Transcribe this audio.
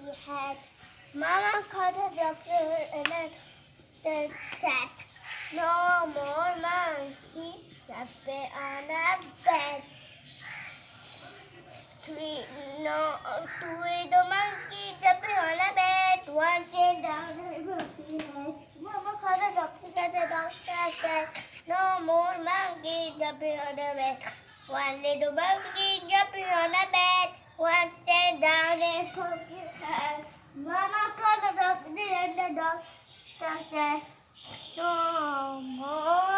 he had. Mama called the doctor and then said, "No more monkey jumping on a bed." Three the monkey jumping on a bed. One sat down and monkey head. Mama called the doctor and the doctor said, "No more monkey jumping on a bed." One little monkey jumping on a bed. One sat down and monkey head. Mama called the doctor and the doctor said, "No more